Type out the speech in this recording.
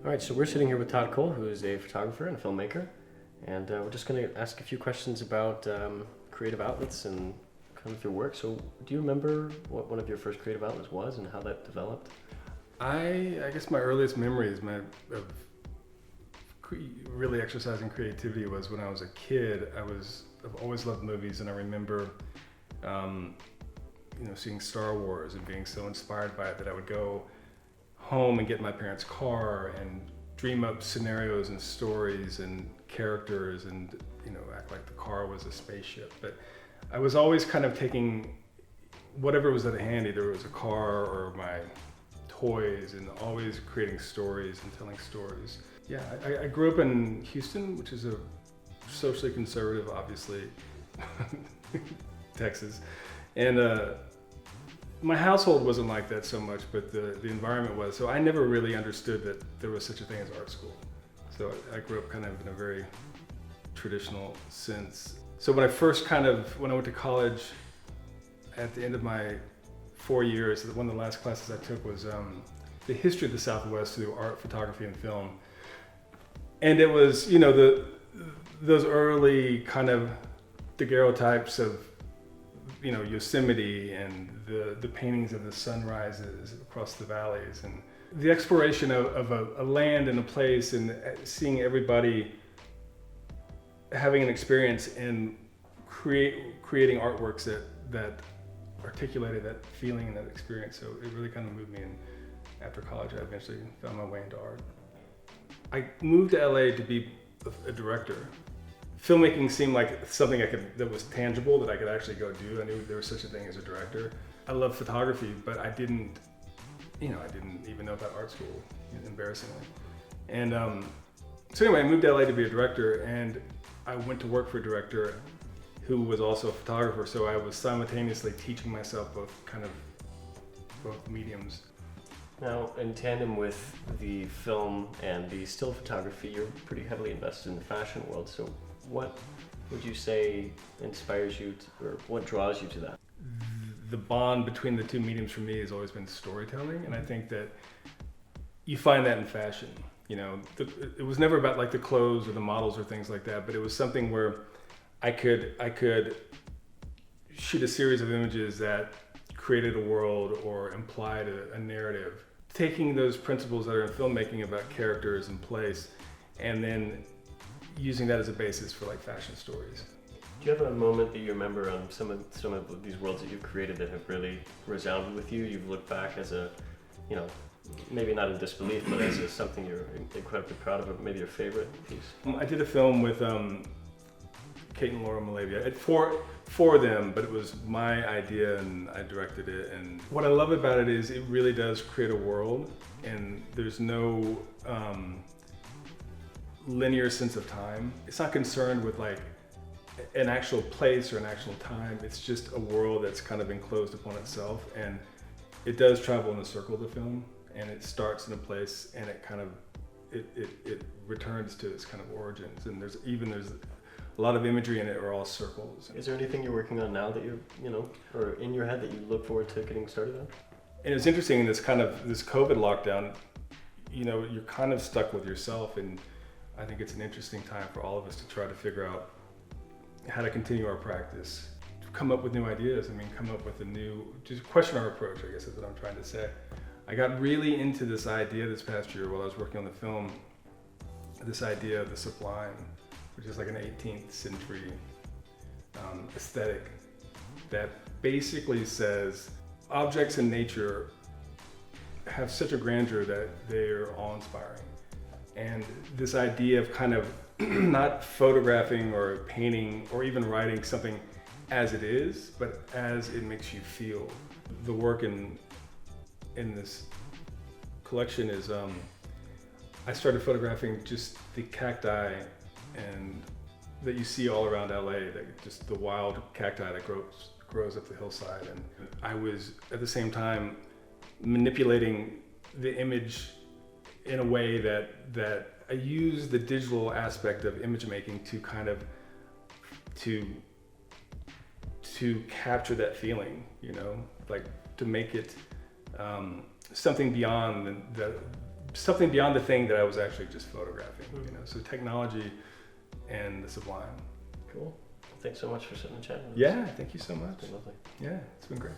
All right, so we're sitting here with Todd Cole, who is a photographer and a filmmaker, and we're just going to ask a few questions about creative outlets and kind of your work. So, do you remember what one of your first creative outlets was and how that developed? I guess my earliest memories of really exercising creativity was when I was a kid. I've always loved movies, and I remember, seeing Star Wars and being so inspired by it that I would go home and get in my parents' car and dream up scenarios and stories and characters and act like the car was a spaceship. But I was always kind of taking whatever was at hand, either it was a car or my toys, and always creating stories and telling stories. Yeah, I grew up in Houston, which is a socially conservative, obviously, Texas, and my household wasn't like that so much, but the environment was. So I never really understood that there was such a thing as art school. So I grew up kind of in a very traditional sense. So when I went to college, at the end of my 4 years, one of the last classes I took was the history of the Southwest through art, photography, and film. And it was, those early kind of daguerreotypes of Yosemite and the paintings of the sunrises across the valleys, and the exploration of a land and a place, and seeing everybody having an experience and creating artworks that articulated that feeling and that experience. So it really kind of moved me, and after college I eventually found my way into art. I moved to LA to be a director. Filmmaking seemed like something that was tangible, that I could actually go do. I knew there was such a thing as a director. I love photography, but I didn't even know about art school, embarrassingly. And so anyway, I moved to LA to be a director, and I went to work for a director who was also a photographer. So I was simultaneously teaching myself both mediums. Now, in tandem with the film and the still photography, you're pretty heavily invested in the fashion world. So what would you say inspires you or what draws you to that? The bond between the two mediums for me has always been storytelling, and I think that you find that in fashion. It was never about like the clothes or the models or things like that, but it was something where I could shoot a series of images that created a world or implied a narrative, taking those principles that are in filmmaking about characters and place, and then using that as a basis for like fashion stories. Do you have a moment that you remember on some of these worlds that you've created that have really resounded with you? You've looked back as a, maybe not in disbelief, but as something you're incredibly proud of, or maybe your favorite piece? I did a film with Kate and Laura Malavia for them, but it was my idea and I directed it. And what I love about it is it really does create a world, and there's no linear sense of time. It's not concerned with like an actual place or an actual time. It's just a world that's kind of enclosed upon itself, and it does travel in a circle, the film, and it starts in a place and it kind of it returns to its kind of origins, and there's a lot of imagery in it are all circles. Is there anything you're working on now that you're, or in your head that you look forward to getting started on? And it's interesting in this COVID lockdown, you're kind of stuck with yourself, and I think it's an interesting time for all of us to try to figure out how to continue our practice, to come up with new ideas. Come up with just question our approach, I guess is what I'm trying to say. I got really into this idea this past year while I was working on the film, this idea of the sublime, which is like an 18th century aesthetic that basically says objects in nature have such a grandeur that they're awe-inspiring. And this idea of kind of not photographing or painting or even writing something as it is, but as it makes you feel. The work in this collection is, I started photographing just the cacti and that you see all around LA, just the wild cacti that grows up the hillside. And I was at the same time manipulating the image in a way that I use the digital aspect of image making to kind of to capture that feeling, like to make it something beyond something beyond the thing that I was actually just photographing. You know, so technology and the sublime. Cool. Thanks so much for sitting and chatting with us. Yeah, thank you so much. It's been lovely. Yeah, it's been great.